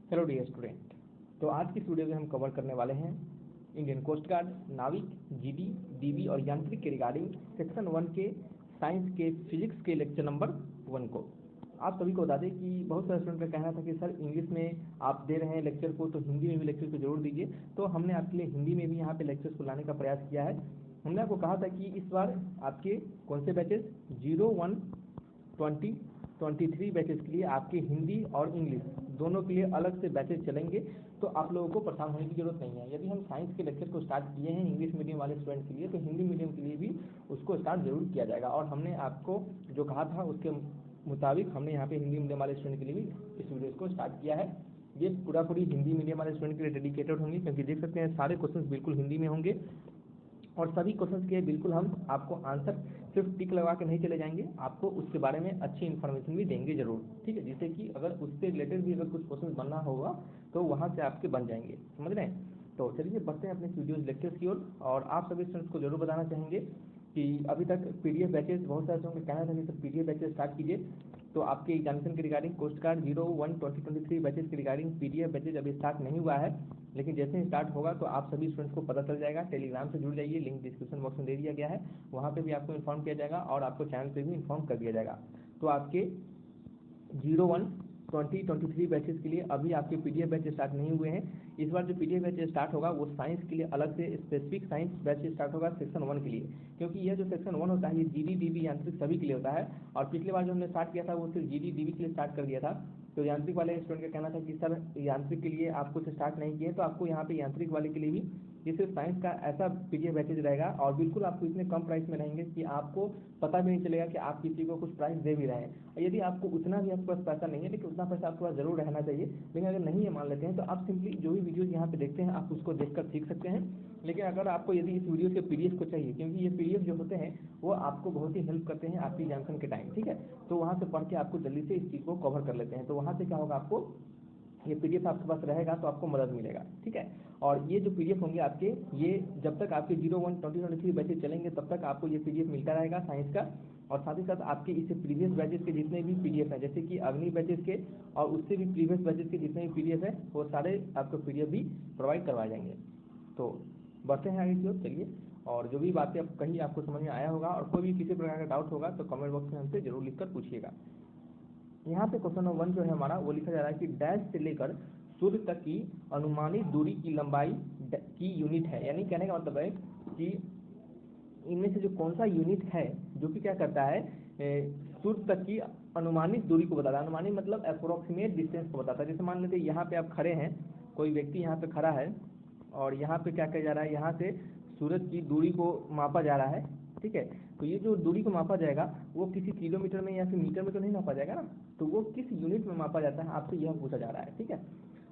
Hello dear student. तो आज की इस वीडियो में हम कवर करने वाले हैं इंडियन कोस्ट गार्ड, नाविक, जीडी, डीबी और यांत्रिक के रिगार्डिंग सेक्शन 1 के साइंस के फिजिक्स के लेक्चर नंबर 1 को। आप सभी को बता दें कि बहुत सारे स्टूडेंट का कहना था कि सर इंग्लिश में आप दे रहे हैं लेक्चर को, तो हिंदी में भी लेक्चर को जरूर दीजिए। तो हमने आपके लिए हिंदी में भी यहाँ पे लेक्चर्स को लाने का प्रयास किया है। हमने आपको कहा था कि इस बार आपके कौन से बैचेस 0, 1, 20, 23 बैचेस के लिए आपके हिंदी और इंग्लिश दोनों के लिए अलग से बैचेस चलेंगे। तो आप लोगों को परेशान होने की जरूरत नहीं है। यदि हम साइंस के लेक्चर को स्टार्ट किए हैं इंग्लिश मीडियम वाले स्टूडेंट के लिए, तो हिंदी मीडियम के लिए भी उसको स्टार्ट जरूर किया जाएगा। और हमने आपको जो कहा था उसके मुताबिक हमने यहाँ पे हिंदी मीडियम वाले स्टूडेंट के लिए भी इस वीडियो को स्टार्ट किया है। ये पूरी हिंदी मीडियम वाले स्टूडेंट के लिए डेडिकेटेड होंगे, क्योंकि देख सकते हैं सारे क्वेश्चन बिल्कुल हिंदी में होंगे और सभी क्वेश्चंस के बिल्कुल हम आपको आंसर सिर्फ टिक लगा के नहीं चले जाएंगे, आपको उसके बारे में अच्छी इन्फॉर्मेशन भी देंगे जरूर, ठीक है। जिससे कि अगर उससे रिलेटेड भी अगर कुछ क्वेश्चन बनना होगा तो वहाँ से आपके बन जाएंगे, समझ रहे हैं। तो चलिए बढ़ते हैं अपने वीडियोज लेक्चर्स की ओर। और आप सभी स्टूडेंट्स को जरूर बताना चाहेंगे कि अभी तक पीडीएफ बैचेस, बहुत सारे स्टूडेंट का कहना था कि सर पीडीएफ बैचेस स्टार्ट कीजिए। तो आपके एग्जामिनेशन के रिगार्डिंग कोस्ट गार्ड 0, 1, 2023 बैचेस के रिगार्डिंग पीडीएफ बैचेज अभी स्टार्ट नहीं हुआ है, लेकिन जैसे ही स्टार्ट होगा तो आप सभी स्टूडेंट्स को पता चल जाएगा। टेलीग्राम से जुड़ जाइए, लिंक डिस्क्रिप्शन बॉक्स में दे दिया गया है, वहाँ पे भी आपको इन्फॉर्म किया जाएगा और आपको चैनल पे भी इन्फॉर्म कर दिया जाएगा। तो आपके 0, 1, 2023 बैचेस के लिए अभी आपके पीडीएफ बैच स्टार्ट नहीं हुए हैं। इस बार जो पीडीएफ बैच स्टार्ट होगा वो साइंस के लिए अलग से स्पेसिफिक साइंस बैच स्टार्ट होगा सेक्शन 1 के लिए, क्योंकि यह जो सेक्शन 1 होता है ये जीडी, डीबी, यांत्रिक सभी के लिए होता है। और पिछले बार जो हमने स्टार्ट किया था वो सिर्फ जीडी, डीबी के लिए स्टार्ट कर दिया था। तो यांत्रिक वाले स्टूडेंट का कहना था कि सर यांत्रिक के लिए आप कुछ स्टार्ट नहीं किए, तो आपको यहाँ पे यांत्रिक वाले के लिए भी ये सिर्फ साइंस का ऐसा पीडीएफ बैचेज रहेगा और बिल्कुल आपको इतने कम प्राइस में रहेंगे कि आपको पता भी नहीं चलेगा कि आप किसी को कुछ प्राइस दे भी रहे हैं। यदि आपको उतना भी आपके पास पैसा नहीं है, लेकिन उतना पैसा आपके पास जरूर रहना चाहिए। लेकिन अगर नहीं है मान लेते हैं, तो आप सिंपली जो भी वीडियोज यहाँ पे देखते हैं आप उसको देखकर सीख सकते हैं। लेकिन अगर आपको यदि इस वीडियो के पीडीएफ को चाहिए, क्योंकि ये पीडीएफ जो होते हैं वो आपको बहुत ही हेल्प करते हैं आपकी एग्जामिनेशन के टाइम, ठीक है। तो वहाँ से पढ़ के आपको जल्दी से इस चीज़ को कवर कर लेते हैं। तो वहाँ से क्या होगा, आपको ये पीडीएफ आपके पास रहेगा तो आपको मदद मिलेगा, ठीक है। और ये जो पीडीएफ होंगे आपके, ये जब तक आपके 0, 1, 2023 बैचेज चलेंगे तब तक आपको ये पीडीएफ मिलता रहेगा साइंस का। और साथ ही साथ आपके इससे प्रीवियस बैचेज के जितने भी पीडीएफ हैं, जैसे कि अग्नि बैचेज के और उससे भी प्रीवियस बैचेज के जितने भी पीडीएफ है वो सारे आपको पीडीएफ भी प्रोवाइड करवाए जाएंगे। तो बढ़ते हैं आगे की ओर, चलिए। और जो भी बातें आप कहीं आपको समझ में आया होगा और कोई भी किसी प्रकार का डाउट होगा तो कमेंट बॉक्स में हमसे जरूर लिखकर पूछिएगा। यहाँ पे क्वेश्चन नंबर 1 जो है हमारा वो लिखा जा रहा है कि डैश से लेकर सूर्य तक की अनुमानित दूरी की लंबाई की यूनिट है। यानी कहने का मतलब है कि इनमें से जो कौन सा यूनिट है जो कि क्या करता है, सूर्य तक की अनुमानित दूरी को बताता है। अनुमानित मतलब अप्रोक्सीमेट डिस्टेंस को बताता है। जैसे मान लेते हैं यहाँ पे आप खड़े हैं, कोई व्यक्ति यहाँ पे खड़ा है और यहाँ पे क्या किया जा रहा है, यहाँ से सूरज की दूरी को मापा जा रहा है, ठीक है। तो ये जो दूरी को मापा जाएगा वो किसी किलोमीटर में या फिर मीटर में तो नहीं मापा जाएगा ना, तो वो किस यूनिट में मापा जाता है आपसे यह पूछा जा रहा है, ठीक है।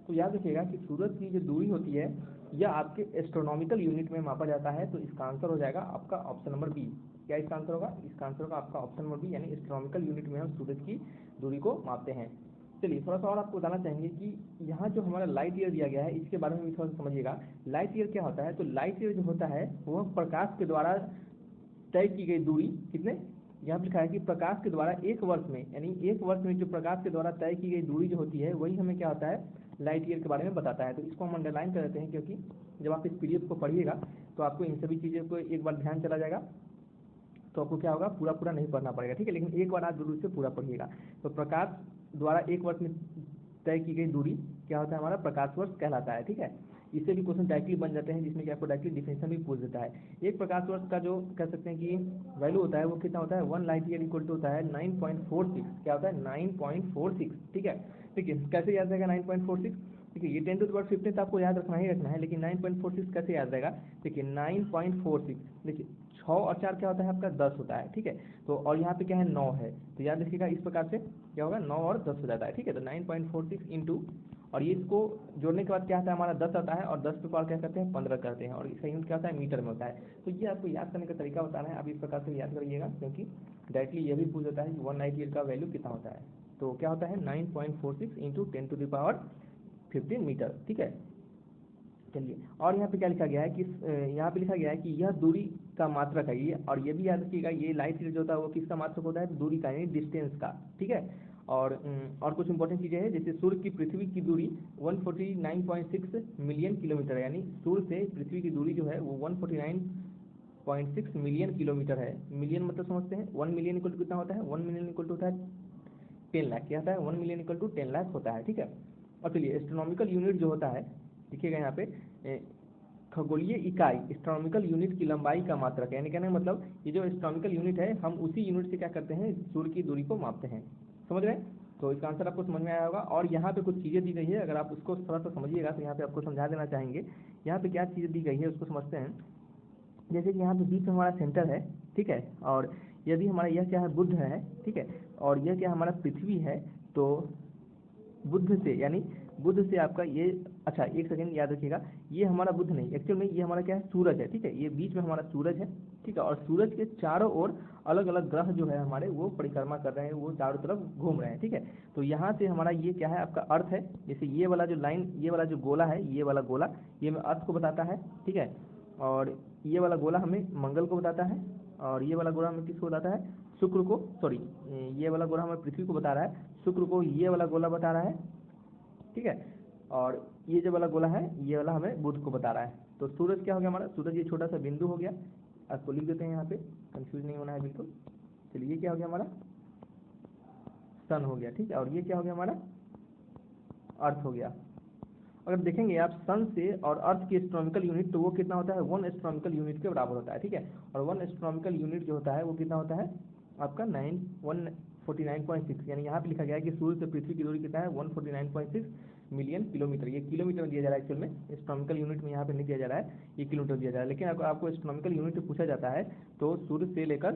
तो याद रखिएगा कि सूरज की जो दूरी होती है यह आपके एस्ट्रोनॉमिकल यूनिट में मापा जाता है। तो इसका आंसर हो जाएगा आपका ऑप्शन नंबर बी। क्या इसका आंसर होगा, इसका आंसर होगा आपका ऑप्शन नंबर बी, यानी एस्ट्रोनॉमिकल यूनिट में हम सूरज की दूरी को मापते हैं। चलिए थोड़ा सा और आपको बताना चाहेंगे कि यहाँ जो हमारा लाइट ईयर दिया गया है इसके बारे में भी थोड़ा सा समझिएगा। लाइट ईयर क्या होता है, तो लाइट ईयर जो होता है वह प्रकाश के द्वारा तय की गई दूरी, कितने, यहाँ पर लिखा है कि प्रकाश के द्वारा एक वर्ष में, यानी एक वर्ष में जो प्रकाश के द्वारा तय की गई दूरी जो होती है वही हमें क्या होता है, लाइट ईयर के बारे में बताता है। तो इसको हम अंडरलाइन कर देते हैं, क्योंकि जब आप इस पीडीएफ को पढ़िएगा तो आपको इन सभी चीज़ों को एक बार ध्यान चला जाएगा, तो आपको क्या होगा, पूरा नहीं पढ़ना पड़ेगा, ठीक है। लेकिन एक बार आप जरूर से पूरा पढ़िएगा। तो प्रकाश द्वारा एक वर्ष में तय की गई दूरी क्या होता है, हमारा प्रकाश वर्ष कहलाता है, ठीक है। इससे भी क्वेश्चन डायरेक्टली बन जाते हैं, जिसमें कि आपको डायरेक्टली डिफिनेशन भी पूछ देता है। एक प्रकाश वर्ष का जो कह सकते हैं कि वैल्यू होता है वो कितना होता है, 1 लाइट ईयर इक्वल टू होता है 9.46, क्या होता है 9.46, ठीक है। ठीक है, कैसे याद रहेगा 9.46, देखिए ये 10⁻15 आपको याद रखना ही रखना है, लेकिन 9.46 कैसे याद रहेगा, देखिए 9.46, देखिए 6 और 4 क्या होता है आपका 10 होता है, ठीक है। तो और यहाँ पे क्या है 9 है, तो याद रखिएगा इस प्रकार से क्या होगा 9 और 10 हो जाता है, ठीक है। तो 9.46 इंटू, और ये इसको जोड़ने के बाद क्या आता है हमारा 10 आता है, और 10 पे पावर क्या करते हैं 15 करते हैं, और इसका यूनिट क्या होता है मीटर में होता है। तो ये आपको याद करने का तरीका बताना है, आप इस प्रकार से याद करिएगा, क्योंकि डायरेक्टली ये भी पूछ देता है कि 1 लाइट ईयर का वैल्यू कितना होता है। तो क्या होता है 9.46 इंटू 10⁻15 मीटर, ठीक है। चलिए, और यहाँ पे क्या लिखा गया है कि यहाँ पे लिखा गया है कि यह दूरी का मात्रक है ये, और ये भी याद रखिएगा ये लाइट ईयर जो होता है वो किसका मात्रक होता है, दूरी का, यानी डिस्टेंस का, ठीक है। और कुछ इंपॉर्टेंट चीज़ें हैं, जैसे सूर्य की पृथ्वी की दूरी 149.6 मिलियन किलोमीटर है, यानी सूर्य से पृथ्वी की दूरी जो है वो 149.6 मिलियन किलोमीटर है। मिलियन मतलब समझते हैं, 1 मिलियन इक्वल टू कितना होता है, 1 मिलियन इक्वल टू होता है 10 लाख, क्या होता है 1 मिलियन इक्वल टू 10 लाख होता है, ठीक है। और चलिए एस्ट्रोनॉमिकल यूनिट जो होता है, देखिएगा यहाँ पे खगोलीय इकाई एस्ट्रोनॉमिकल यूनिट की लंबाई का मात्रक है, यानी कहने का मतलब ये जो एस्ट्रोनॉमिकल यूनिट है हम उसी यूनिट से क्या करते हैं, सूर्य की दूरी को मापते हैं, समझ रहे हैं। तो इसका आंसर आपको समझ में आया होगा। और यहाँ पे कुछ चीज़ें दी गई है, अगर आप उसको थोड़ा सा समझिएगा तो यहाँ पे आपको समझा देना चाहेंगे। यहाँ पे क्या चीज़ें दी गई है उसको समझते हैं। जैसे कि यहाँ पे बीच में हमारा सेंटर है, ठीक है, और यदि हमारा यह क्या है, बुध है, ठीक है, और यह क्या हमारा पृथ्वी है, तो बुध से यानी बुध से आपका ये, अच्छा एक सेकंड याद रखिएगा, ये हमारा बुध नहीं, एक्चुअल में ये हमारा क्या है, सूरज है, ठीक है, ये बीच में हमारा सूरज है, ठीक है, और सूरज के चारों ओर अलग अलग ग्रह जो है हमारे वो परिक्रमा कर रहे हैं, वो चारों तरफ घूम रहे हैं, ठीक है। तो यहाँ से हमारा ये क्या है, आपका अर्थ है, जैसे ये वाला जो लाइन, ये वाला जो गोला है, ये वाला गोला ये हमें अर्थ को बताता है, ठीक है, और ये वाला गोला हमें मंगल को बताता है, और ये वाला गोला हमें किसको बताता है, शुक्र को, सॉरी ये वाला गोला हमें पृथ्वी को बता रहा है, शुक्र को ये वाला गोला बता रहा है, ठीक है, और ये जो वाला गोला है ये वाला हमें बुध को बता रहा है। तो सूरज क्या हो गया हमारा, सूरज ये छोटा सा बिंदु हो गया, आपको लिख देते हैं यहाँ पे, कंफ्यूज नहीं होना है बिल्कुल। चलिए ये क्या हो गया हमारा, सन हो गया, ठीक है, और ये क्या हो गया हमारा, अर्थ हो गया। अगर देखेंगे आप सन से और अर्थ की एस्ट्रोनॉमिकल यूनिट, तो वो कितना होता है, 1 एस्ट्रोनॉमिकल यूनिट के बराबर होता है, ठीक है, और 1 एस्ट्रोनॉमिकल यूनिट जो होता है वो कितना होता है आपका 149.6, यानी यहाँ पे लिखा गया है कि सूर्य से पृथ्वी की दूरी कितना है, 149.6 मिलियन किलोमीटर, ये किलोमीटर में दिया जा रहा है एक्चुअल में, एस्ट्रोनॉमिकल यूनिट में यहाँ पे नहीं दिया जा रहा है, ये किलोमीटर दिया जा रहा है। लेकिन अगर आपको एस्ट्रोनॉमिकल यूनिट पूछा जाता है तो सूर्य से लेकर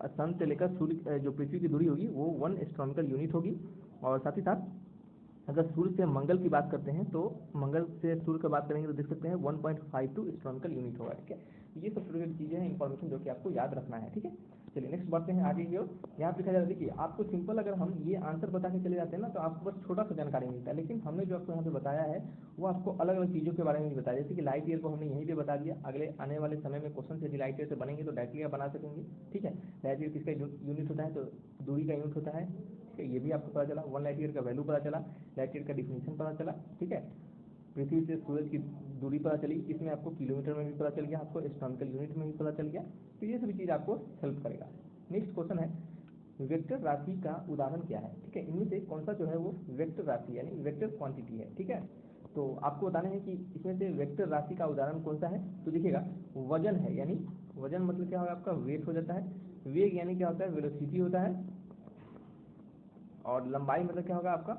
सन से लेकर सूर्य जो पृथ्वी की दूरी होगी वो 1 एस्ट्रोनॉमिकल यूनिट होगी। और साथ ही साथ अगर सूर्य से मंगल की बात करते हैं तो मंगल से सूर्य की बात करेंगे तो देख सकते हैं 1.52 एस्ट्रोनॉमिकल यूनिट होगा, ठीक है। ये सब छोटी छोटी चीज़ें हैं, इंफॉर्मेशन जो कि आपको याद रखना है, ठीक है। चलिए नेक्स्ट बढ़ते हैं आगे की ओर। यहाँ पे लिखा जा रहा है, देखिए आपको सिंपल अगर हम ये आंसर बता के चले जाते हैं ना तो आपको बस छोटा सा जानकारी मिलता है, लेकिन हमने जो आपको यहाँ पे बताया है वो आपको अलग अलग चीज़ों के बारे में भी बताया, जैसे कि लाइट ईयर को हमने यहीं पे बता दिया। अगले आने वाले समय में क्वेश्चन यदि लाइट ईयर से बनेंगे तो डायरेक्टली आप बना सकेंगे, ठीक है। लाइट ईयर किसका यूनिट होता है, तो दूरी का यूनिट होता है, ठीक है, ये भी आपको पता चला। 1 लाइट ईयर का वैल्यू पता चला, लाइट ईयर का डिफिनीशन पता चला, ठीक है। पृथ्वी से सूरज की दूरी पता चली, इसमें आपको किलोमीटर में भी पता चल गया, आपको एस्ट्रोनॉमिकल यूनिट में भी पता चल गया, तो ये सभी चीज़ आपको हेल्प करेगा। नेक्स्ट क्वेश्चन है, वेक्टर राशि का उदाहरण क्या है, ठीक है। इनमें से कौन सा जो है वो वेक्टर राशि यानी वेक्टर क्वांटिटी है, ठीक है। तो आपको बताना है कि इसमें से वेक्टर राशि का उदाहरण कौन सा है। तो देखिएगा वजन है, यानी वजन मतलब क्या होगा आपका, वेट हो जाता है। वेग यानी क्या होता है, वेलोसिटी होता है। और लंबाई मतलब क्या होगा आपका,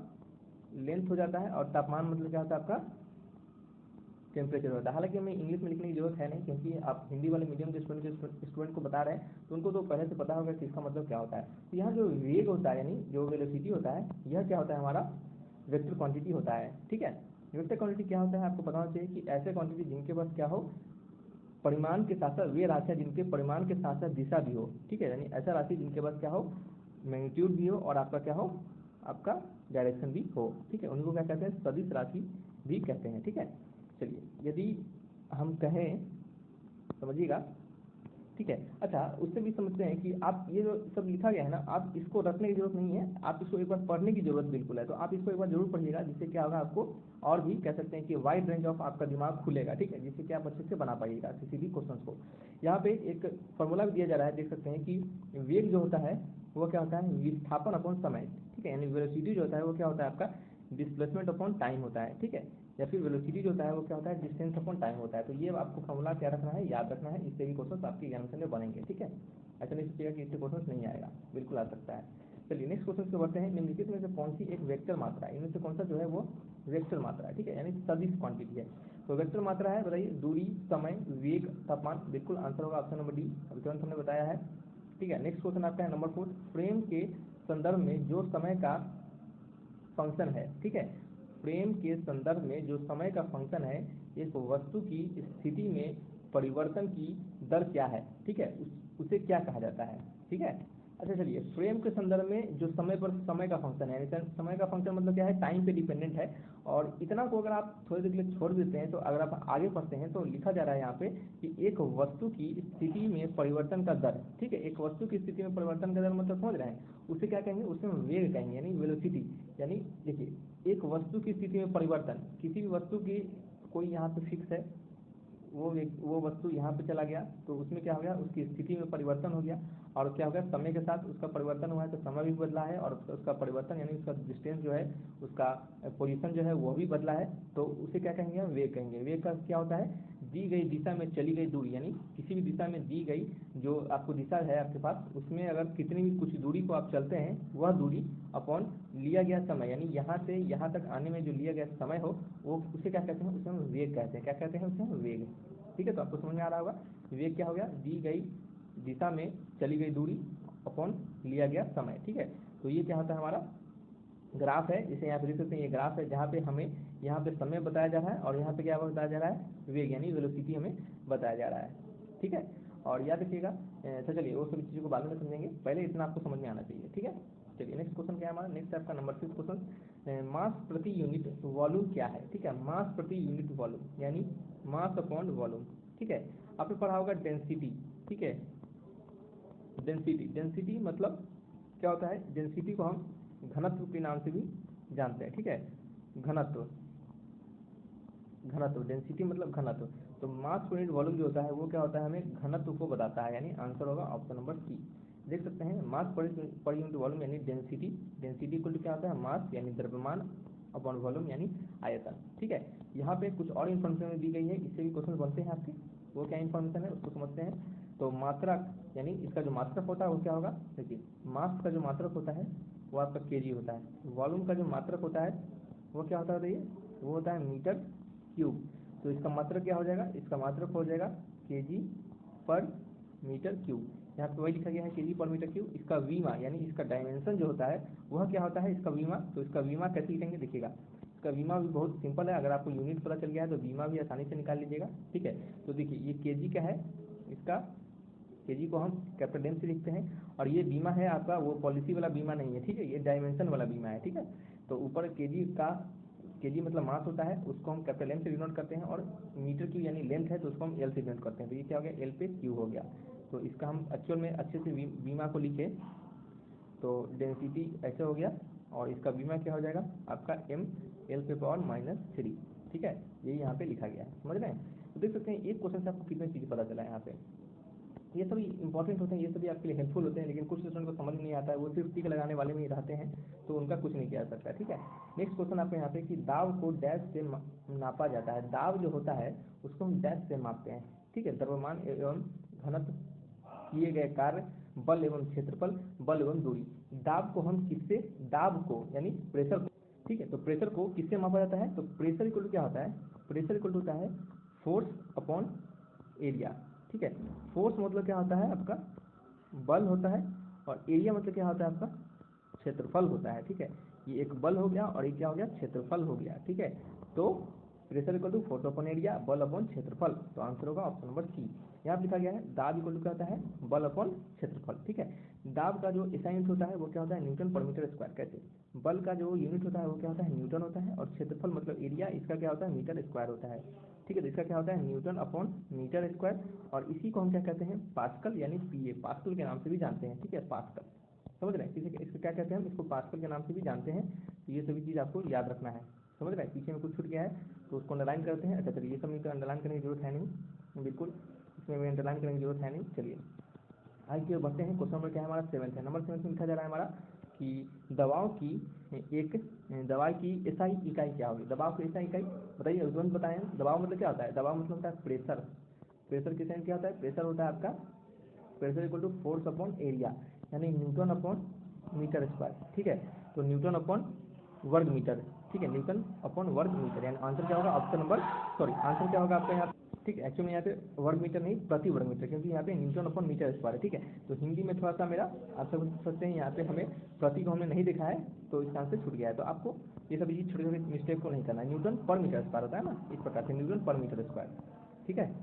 लेंथ हो जाता है। और तापमान मतलब क्या होता है आपका, टेम्परेचर होता है। हालांकि हमें इंग्लिश में लिखने की जरूरत है नहीं, क्योंकि आप हिंदी वाले मीडियम के स्टूडेंट को बता रहे हैं तो उनको तो पहले से पता होगा कि इसका मतलब क्या होता है। तो यहाँ जो वेग होता है यानी जो वेलोसिटी होता है, यह क्या होता है हमारा वेक्टर क्वांटिटी होता है, ठीक है। वेक्टर क्वांटिटी क्या होता है आपको पता होना चाहिए कि ऐसे क्वांटिटी जिनके पास क्या हो, परिमाण के साथ साथ वे राशियाँ जिनके परिमाण के साथ साथ दिशा भी हो, ठीक है, यानी ऐसा राशि जिनके पास क्या हो, मैग्नीट्यूड भी हो और आपका क्या हो, आपका डायरेक्शन भी हो, ठीक है, उनको क्या कहते हैं, सदिश राशि भी कहते हैं, ठीक है। चलिए यदि हम कहें, समझिएगा, ठीक है। अच्छा उससे भी समझते हैं कि आप ये जो सब लिखा गया है ना, आप इसको रखने की जरूरत नहीं है, आप इसको एक बार पढ़ने की जरूरत बिल्कुल है। तो आप इसको एक बार जरूर पढ़िएगा, जिससे क्या होगा आपको और भी कह सकते हैं कि वाइड रेंज ऑफ आपका दिमाग खुलेगा, ठीक है, जिससे कि आप अच्छे से बना पाइएगा किसी भी क्वेश्चन को। यहाँ पे एक फॉर्मूला भी दिया जा रहा है, देख सकते हैं कि वेग जो होता है वो क्या होता है, विस्थापन अपॉन समय, ठीक है, यानी वेलोसिटी जो होता है वो क्या होता है आपका डिस्प्लेसमेंट अपॉन टाइम होता है, ठीक है, या फिर वेलोसिटी जो होता है वो क्या होता है डिस्टेंस अपॉन टाइम होता है। तो ये आपको फॉर्मूला क्या रखना है, याद रखना है, इससे भी क्वेश्चन आपके एग्जामिनेशन में बनेंगे, ठीक है। ऐसा नहीं सोचिएगा कि इससे क्वेश्चन नहीं आएगा, बिल्कुल आ सकता है। चलिए नेक्स्ट क्वेश्चन से बढ़ते हैं। निम्नलिखित में से कौन सी एक वेक्टर मात्रा है, इनमें से कौन सा जो है वो वेक्टर मात्रा है, ठीक है, यानी सदिश क्वांटिटी है। तो वेक्टर मात्रा है, बताइए, दूरी, समय, वेग, तापमान, बिल्कुल आंसर होगा ऑप्शन नंबर डी, अभी तुरंत हमने बताया है, ठीक है। नेक्स्ट क्वेश्चन आपका है नंबर 4, फ्रेम के संदर्भ में जो समय का फंक्शन है, ठीक है, फ्रेम के संदर्भ में जो समय का फंक्शन है, एक वस्तु की स्थिति में परिवर्तन की दर क्या है, ठीक है, उसे क्या कहा जाता है, ठीक है। अच्छा चलिए, फ्रेम के संदर्भ में जो समय पर समय का फंक्शन है, समय का फंक्शन मतलब क्या है, टाइम पे डिपेंडेंट है, और इतना को अगर आप थोड़ी देर के लिए छोड़ देते हैं तो अगर आप आगे पढ़ते हैं तो लिखा जा रहा है यहाँ पे कि एक वस्तु की स्थिति में परिवर्तन का दर, ठीक है, एक वस्तु की स्थिति में परिवर्तन का दर मतलब समझ रहे हैं, उसे क्या कहेंगे, उसे हम वेग कहेंगे यानी वेलोसिटी। यानी देखिए एक वस्तु की स्थिति में परिवर्तन, किसी भी वस्तु की कोई यहाँ पे फिक्स है, वो वस्तु यहाँ पे चला गया तो उसमें क्या हो गया, उसकी स्थिति में परिवर्तन हो गया, और क्या हो गया, समय के साथ उसका परिवर्तन हुआ है तो समय भी बदला है, और उसका परिवर्तन यानी उसका डिस्टेंस जो है, उसका पोजीशन जो है वो भी बदला है, तो उसे क्या कहेंगे, हम वेग कहेंगे। वेग का क्या होता है, दी गई दिशा में चली गई दूरी, यानी किसी भी दिशा में दी गई जो आपको दिशा है आपके पास, उसमें अगर कितनी भी कुछ दूरी को आप चलते हैं वह दूरी अपॉन लिया गया समय, यानी यहाँ से यहाँ तक आने में जो लिया गया समय हो, वो उसे क्या कहते हैं, उसे हम वेग कहते हैं। क्या कहते हैं, उसे हम वेग। ठीक है, तो आपको समझ में आ रहा होगा, वेग क्या हो गया, दी गई दिशा में चली गई दूरी अपॉन लिया गया समय। ठीक है, तो ये क्या होता है, हमारा ग्राफ है, इसे यहाँ पे देख सकते हैं, ये ग्राफ है जहाँ पे हमें यहाँ पे समय बताया जा रहा है और यहाँ पे क्या बताया जा रहा है, वेग यानी वेलोसिटी हमें बताया जा रहा है। ठीक है, और याद रखिएगा, तो चलिए वो सभी चीज़ों को बाद में समझेंगे, पहले इतना आपको समझ में आना चाहिए। ठीक है, चलिए नेक्स्ट क्वेश्चन क्या है हमारा, नेक्स्ट आपका नंबर 6 क्वेश्चन, मास प्रति यूनिट वॉल्यूम क्या है। ठीक है, मास प्रति यूनिट वॉल्यूम यानी मास अपॉन वॉल्यूम। ठीक है, आपने पढ़ा होगा डेंसिटी। ठीक है, डेंसिटी मतलब क्या होता है, डेंसिटी को हम घनत्व के नाम से भी जानते हैं। ठीक है, घनत्व, डेंसिटी मतलब घनत्व। तो मास पर यूनिट वॉल्यूम जो होता है वो क्या होता है, हमें घनत्व को बताता है, यानी आंसर होगा ऑप्शन नंबर सी। देख सकते हैं, मास पर यूनिट वॉल्यूम यानी डेंसिटी इक्वल टू क्या होता है, मास यानी द्रव्यमान अपॉन वॉल्यूम यानी आयतन। ठीक है, यहाँ पे कुछ और इन्फॉर्मेशन दी गई है, इससे भी क्वेश्चन बनते हैं आपके, वो क्या इन्फॉर्मेशन है उसको समझते हैं। तो मात्रक यानी इसका जो मात्रक होता है वो क्या होगा, देखिए मास का जो मात्रक होता है वो आपका केजी होता है, वॉल्यूम का जो मात्रक होता है वो क्या होता है, बताइए, वो होता है मीटर क्यूब। तो इसका मात्रक क्या हो जाएगा, इसका मात्रक हो जाएगा केजी पर मीटर क्यूब, यहाँ पे वही लिखा गया है केजी पर मीटर क्यूब। इसका वीमा यानी इसका डायमेंशन जो होता है वह क्या होता है, इसका वीमा। तो इसका वीमा कैसे लिखेंगे, देखिएगा इसका वीमा भी बहुत सिंपल है, अगर आपको यूनिट पता चल गया है तो वीमा भी आसानी से निकाल लीजिएगा। ठीक है, तो देखिए ये केजी का है, इसका केजी को हम कैपिटल एम से लिखते हैं, और ये बीमा है आपका वो पॉलिसी वाला बीमा नहीं है। ठीक है, ये डायमेंशन वाला बीमा है। ठीक है, तो ऊपर केजी का, केजी मतलब मास होता है, उसको हम कैपिटल एम से डिनोट करते हैं, और मीटर क्यू यानी लेंथ है तो उसको हम एल से डिनोट करते हैं। तो ये क्या हो गया, एल पे क्यू हो गया। तो इसका हम एक्चुअल में अच्छे से बीमा को लिखे तो डेंसिटी ऐसे हो गया, और इसका बीमा क्या हो जाएगा आपका एम एल पे पावर -3। ठीक है, यही यहाँ पे लिखा गया है, समझ रहे हैं। तो देख सकते हैं एक क्वेश्चन से आपको कितनी चीज़ें पता चला है यहाँ पे, ये सभी इंपॉर्टेंट होते हैं, ये सभी आपके लिए हेल्पफुल होते हैं, लेकिन कुछ स्टूडेंट को समझ नहीं आता है, वो सिर्फ टिक लगाने वाले में ही रहते हैं, तो उनका कुछ नहीं किया जा सकता। ठीक है, नेक्स्ट क्वेश्चन आपके यहाँ पे कि दाब को डैश से नापा जाता है। दाब जो होता है उसको हम डैश से मापते हैं। ठीक है, द्रव्यमान एवं घनत्व, किए गए कार्य, बल एवं क्षेत्रफल, बल एवं दूरी। दाब को हम किससे, दाब को यानी प्रेशर को, ठीक है, तो प्रेशर को किससे मापा जाता है, तो प्रेशर इक्वल टू क्या होता है, प्रेशर इक्वल टू होता है फोर्स अपॉन एरिया। ठीक है, फोर्स मतलब क्या होता है आपका बल होता है, और एरिया मतलब क्या होता है आपका क्षेत्रफल होता है। ठीक है, ये एक बल हो गया और एक क्या हो गया, क्षेत्रफल हो गया। ठीक है, तो pressure equal to force upon area, बल अपॉन क्षेत्रफल, तो आंसर होगा ऑप्शन नंबर सी। यहाँ पे लिखा गया है दाब इक्वल टू क्या होता है, बल अपॉन क्षेत्रफल। ठीक है, दाब का जो एसआई यूनिट होता है वो क्या होता है, न्यूटन पर मीटर स्क्वायर। कैसे, बल का जो यूनिट होता है वो क्या होता है, न्यूटन होता है, और क्षेत्रफल मतलब एरिया, इसका क्या होता है, मीटर स्क्वायर होता है। ठीक है, तो इसका क्या होता है, न्यूटन अपॉन मीटर स्क्वायर, और इसी को हम क्या कहते हैं, पास्कल यानी पीए, पास्कल के नाम से भी जानते हैं। ठीक है, पास्कल, समझ रहे हैं, इसको क्या कहते हैं हम, इसको पास्कल के नाम से भी जानते हैं। तो ये सभी चीज़ आपको याद रखना है, समझ रहे हैं। पीछे में कुछ छूट गया है तो उसको अंडरलाइन करते हैं। अच्छा चलिए, ये सब में अंडरलाइन करने की जरूरत है नहीं, बिल्कुल इसमें भी अंडरलाइन करने की जरूरत है नहीं। चलिए आगे की ओर बढ़ते हैं। क्वेश्चन नंबर क्या है हमारा, 7 है। नंबर 7 में लिखा जा रहा है हमारा कि दबाव की एक दवाई की एसआई इकाई क्या होगी। दबाव की एसआई इकाई बताइए, तुरंत बताएं। दबाव मतलब क्या होता है, दबाव मतलब होता है प्रेशर। प्रेशर किस टाइम क्या होता है, प्रेशर होता है आपका, pressure equal to force upon area, यानी न्यूटन अपॉन मीटर स्क्वायर। ठीक है, तो न्यूटन अपॉन वर्ग मीटर। ठीक है, न्यूटन अपॉन वर्ग मीटर, यानी आंसर क्या होगा ऑप्शन नंबर, सॉरी आंसर क्या होगा आपका यहाँ। ठीक है, एक्चुअली यहाँ पे वर्ग मीटर नहीं, प्रति वर्ग मीटर, क्योंकि यहाँ पे न्यूटन अपॉन मीटर स्क्वायर है। ठीक है, तो हिंदी में थोड़ा सा मेरा आप समझ सकते हैं, यहाँ पे हमें प्रति को हमने नहीं देखा है तो इसका आंसर छूट गया है। तो आपको ये सभी चीज़ छोटी छोटी मिस्टेक को नहीं करना है। न्यूटन पर मीटर स्क्वायर होता है ना, इस प्रकार से न्यूटन पर मीटर स्क्वायर। ठीक है,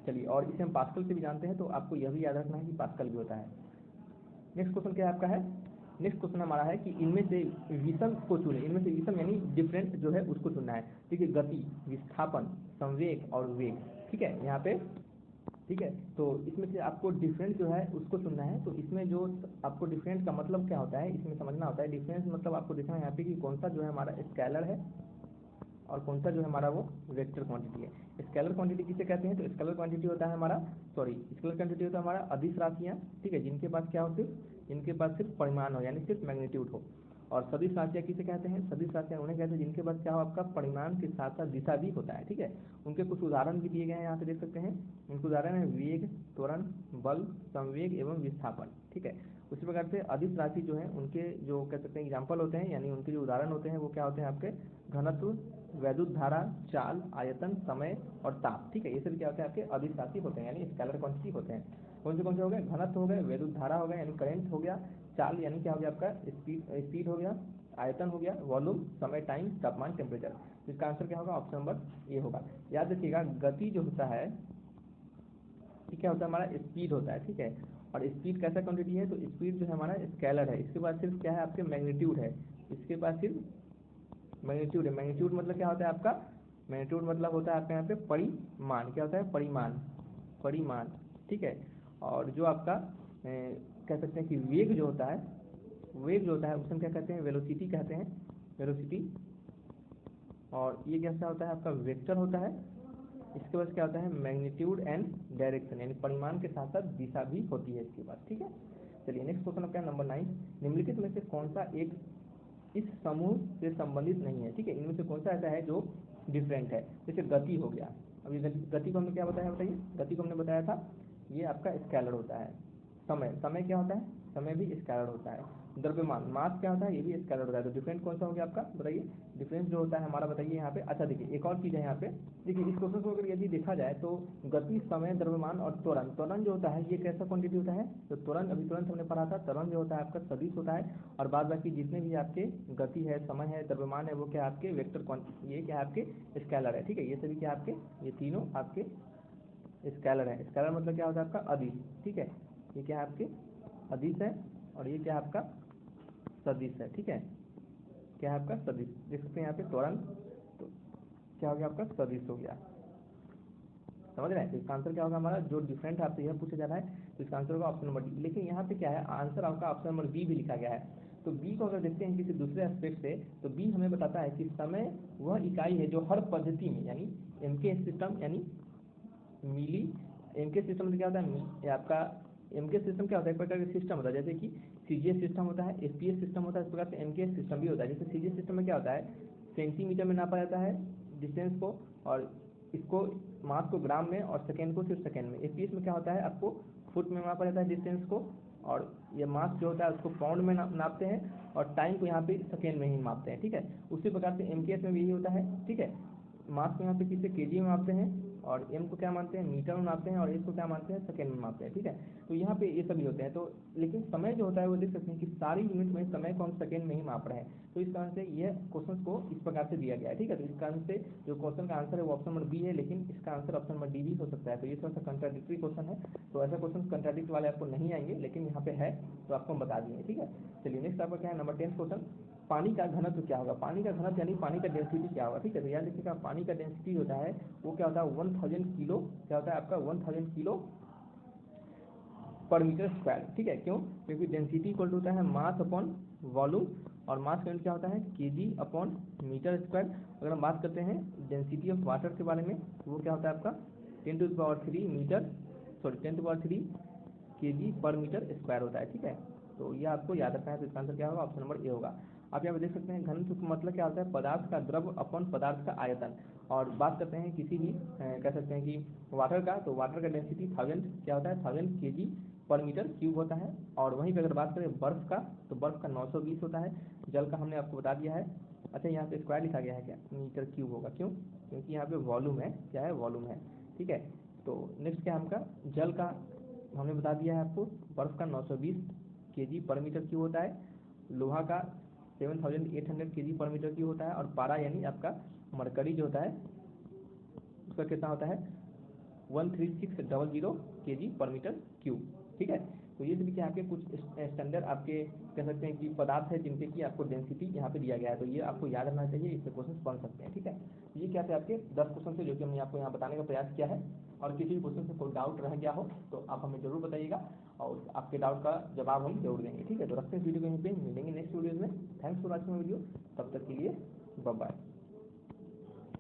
चलिए, और इसे हम पास्कल से भी जानते हैं, तो आपको यह भी याद रखना है कि पास्कल भी होता है। नेक्स्ट क्वेश्चन क्या है आपका है, नेक्स्ट क्वेश्चन हमारा है कि इनमें से विषम को चुने, इनमें से विषम यानी डिफरेंट जो है उसको चुनना है। ठीक है, गति, विस्थापन, संवेग और वेग। ठीक है, यहाँ पे ठीक है, तो इसमें से आपको डिफरेंट जो है उसको चुनना है। तो इसमें जो आपको डिफरेंट का मतलब क्या होता है इसमें समझना होता है। डिफरेंस मतलब आपको देखना है यहाँ पे कि कौन सा जो है हमारा स्केलर है और कौन सा जो है हमारा वो वेक्टर क्वांटिटी है। स्केलर क्वांटिटी किसे कहते हैं? तो स्केलर क्वांटिटी होता है हमारा स्केलर क्वांटिटी होता है हमारा अदिश राशियाँ, ठीक है, जिनके पास क्या हो, जिनके पास सिर्फ परिमाण हो यानी सिर्फ मैग्नीट्यूड हो। और सदिश राशियाँ किसे कहते हैं? सदिश राशियाँ उन्हें कहते हैं जिनके पास क्या हो, आपका परिमाण के साथ साथ दिशा भी होता है। ठीक है, उनके कुछ उदाहरण भी दिए गए हैं, यहाँ पे देख सकते हैं। उनके उदाहरण है वेग, त्वरण, बल, संवेग एवं विस्थापन। ठीक है, उसी प्रकार से अदिश राशि जो है उनके जो कह सकते हैं एग्जाम्पल होते हैं, यानी उनके जो उदाहरण होते हैं वो क्या होते हैं आपके? घनत्व, वैद्युत धारा, चाल, आयतन, समय और ताप। ठीक है, ये सब क्या होते हैं आपके? अदिश राशि होते हैं यानी स्केलर क्वांटिटी होते हैं। कौन से हो गए? घनत्व हो गए, वैद्युत धारा हो गया यानी करंट हो गया, चाल यानी क्या हो गया आपका? स्पीड हो गया, आयतन हो गया, वॉल्यूम, समय, टाइम, तापमान, टेम्परेचर। इसका आंसर क्या होगा? ऑप्शन नंबर ए होगा। याद रखिएगा, गति जो होता है क्या होता है हमारा? स्पीड होता है। ठीक है, और स्पीड कैसा क्वांटिटी है? तो स्पीड जो है हमारा स्केलर है। इसके पास सिर्फ क्या है आपके? मैग्नीट्यूड है। इसके पास सिर्फ मैग्नीट्यूड है। मैग्नीट्यूड मतलब क्या होता है आपका? मैग्नीट्यूड मतलब होता है आपके यहाँ पे परिमाण। क्या होता है? परिमाण, परिमाण। ठीक है, और जो आपका कह सकते हैं कि वेग जो होता है, वेग जो होता है उसे हम क्या कहते हैं? वेलोसिटी कहते हैं, वेलोसिटी। और ये कैसा होता है आपका? वेक्टर होता है। इसके बाद क्या होता है? मैग्नीट्यूड एंड डायरेक्शन, यानी परिमाण के साथ साथ दिशा भी होती है इसके पास। ठीक है, चलिए नेक्स्ट क्वेश्चन क्या है? नंबर 9, निम्नलिखित में से कौन सा एक इस समूह से संबंधित नहीं है? ठीक है, इनमें से कौन सा ऐसा है जो डिफरेंट है? जैसे गति हो गया। अभी गति को हमने क्या बताया, बताइए? गति को हमने बताया था ये आपका स्केलर होता है। समय, समय क्या होता है? समय भी स्केलर होता है। द्रव्यमान, मास क्या होता है? ये भी स्केलर होता है। तो डिफरेंट कौन सा हो गया आपका? बताइए डिफरेंस जो होता है हमारा, बताइए यहाँ पे। अच्छा देखिए, एक और चीज़ है यहाँ पे। देखिए इस क्वेश्चन को अगर यदि देखा जाए तो गति, समय, द्रव्यमान और त्वरण, त्वरण जो होता है ये कैसा क्वांटिटी होता है? तो त्वरण अभी तुरंत हमने पढ़ा था, त्वरण जो होता है आपका सदिश होता है। और बाद बाकी जितने भी आपके गति है, समय है, द्रव्यमान है, वो क्या आपके? वेक्टर क्वांटिटी, ये क्या है आपके? स्केलर है। ठीक है, ये सभी क्या आपके? ये तीनों आपके स्केलर है। स्केलर मतलब क्या होता है आपका? अदिश। ठीक है, ये क्या है आपके? अदिश है। और ये क्या है आपका? सदिश है। ठीक है, क्या है आपका? सदिश। देख सकते हैं यहाँ पे त्वरण, तो क्या हो गया आपका? सदिश हो गया। समझ रहे हैं? तो इसका आंसर क्या होगा हमारा? जो डिफरेंट आपसे यह पूछा जा रहा है तो इसका आंसर होगा ऑप्शन नंबर डी। लेकिन यहाँ पे क्या है, आंसर आपका ऑप्शन नंबर बी भी लिखा गया है। तो बी को अगर देखते हैं किसी दूसरे एस्पेक्ट से, तो बी हमें बताता है कि समय वह इकाई है जो हर पद्धति में, यानी एमके सिस्टम यानी मिली, एमके सिस्टम में क्या होता है? ये आपका एमके सिस्टम क्या होता है? एक प्रकार का सिस्टम होता है, जैसे कि सीजीएस सिस्टम होता है, एसपीएस सिस्टम होता है, इस प्रकार से एमके सिस्टम भी होता है। जैसे सीजीएस सिस्टम में क्या होता है? सेंटीमीटर में नापा जाता है डिस्टेंस को, और इसको मास को ग्राम में, और सेकेंड को सिर्फ सेकेंड में। एसपीएस में क्या होता है? आपको फुट में नापा जाता है डिस्टेंस को, और ये मास जो होता है उसको पाउंड में नापते हैं, और टाइम को यहाँ पे सेकेंड में ही मापते हैं। ठीक है, उसी प्रकार से एमकेएस में भी यही होता है। ठीक है, मास को यहाँ पे किससे? केजी में मापते हैं, और एम को क्या मानते हैं? मीटर में मापते हैं, और एस को क्या मानते हैं? सेकेंड में मापते हैं। ठीक है, तो यहाँ पे ये सभी होते हैं। तो लेकिन समय जो होता है वो देख सकते हैं कि सारी यूनिट में समय को हम सेकेंड में ही माप रहे हैं। तो इस कारण से यह क्वेश्चन को इस प्रकार से दिया गया है। ठीक है, तो इस कारण से जो क्वेश्चन का आंसर है वो ऑप्शन नंबर बी है, लेकिन इसका आंसर ऑप्शन नंबर डी भी हो सकता है। तो ये थोड़ा सा कंट्राडिक्टरी क्वेश्चन है, तो ऐसा क्वेश्चन कंट्राडिक्ट वाले आपको नहीं आएंगे, लेकिन यहाँ पे है तो आपको हम बता दिए। ठीक है, चलिए नेक्स्ट आपका क्या है? नंबर 10 क्वेश्चन, पानी का घनत्व क्या होगा? पानी का घनत्व यानी पानी का डेंसिटी क्या होगा? ठीक है, तो याद रखिएगा, पानी का डेंसिटी होता है वो क्या होता है? 1000 किलो, क्या होता है आपका? 1000 किलो पर मीटर स्क्वायर। ठीक है, क्यों? क्योंकि डेंसिटी इक्वल होता है मास अपॉन वॉल्यूम, और मास यूनिट क्या होता है? Kg upon metre square. अगर हम बात करते हैं डेंसिटी ऑफ वाटर के बारे में, तो वो क्या होता है आपका? 10⁻³ मीटर, सॉरी 10⁻³ केजी पर मीटर स्क्वायर होता है। ठीक है, तो ये आपको याद रखना है। तो इसका आंसर क्या होगा? ऑप्शन नंबर ए होगा। आप यहाँ पे देख सकते हैं घनत्व का मतलब क्या होता है? पदार्थ का द्रव अपन पदार्थ का आयतन। और बात करते हैं किसी भी कह सकते हैं कि वाटर का, तो वाटर का डेंसिटी 1000 क्या होता है? 1000 केजी पर मीटर क्यूब होता है। और वहीं पे अगर बात करें बर्फ का, तो बर्फ का 920 होता है। जल का हमने आपको बता दिया है। अच्छा, यहाँ पे स्क्वायर लिखा गया है क्या? मीटर क्यूब होगा, क्यों? क्योंकि यहाँ पे वॉल्यूम है। क्या है? वॉल्यूम है। ठीक है, तो नेक्स्ट क्या है हमका? जल का हमने बता दिया है आपको, बर्फ का 920 केजी पर मीटर क्यूब होता है। लोहा का 7800 केजी पर मीटर क्यूब होता है। और पारा यानी आपका मरकरी जो होता है उसका कितना होता है? 13600 केजी पर मीटर क्यूब। ठीक है, तो ये सभी क्या आपके कुछ स्टैंडर्ड आपके कह सकते हैं कि पदार्थ है जिनके की आपको डेंसिटी यहाँ पे दिया गया है, तो ये आपको याद रहना चाहिए, इससे क्वेश्चन बन सकते हैं। ठीक है, ये क्या थे आपके 10 क्वेश्चन थे जो कि हमने आपको यहाँ बताने का प्रयास किया है। और किसी भी क्वेश्चन से कोई डाउट रह गया हो तो आप हमें जरूर बताइएगा और आपके डाउट का जवाब हम जरूर देंगे। ठीक है, तो रखते हैं इस वीडियो को यहीं पे, मिलेंगे नेक्स्ट वीडियो में। थैंक्स फॉर वॉचिंग वीडियो, तब तक के लिए बाय बाय।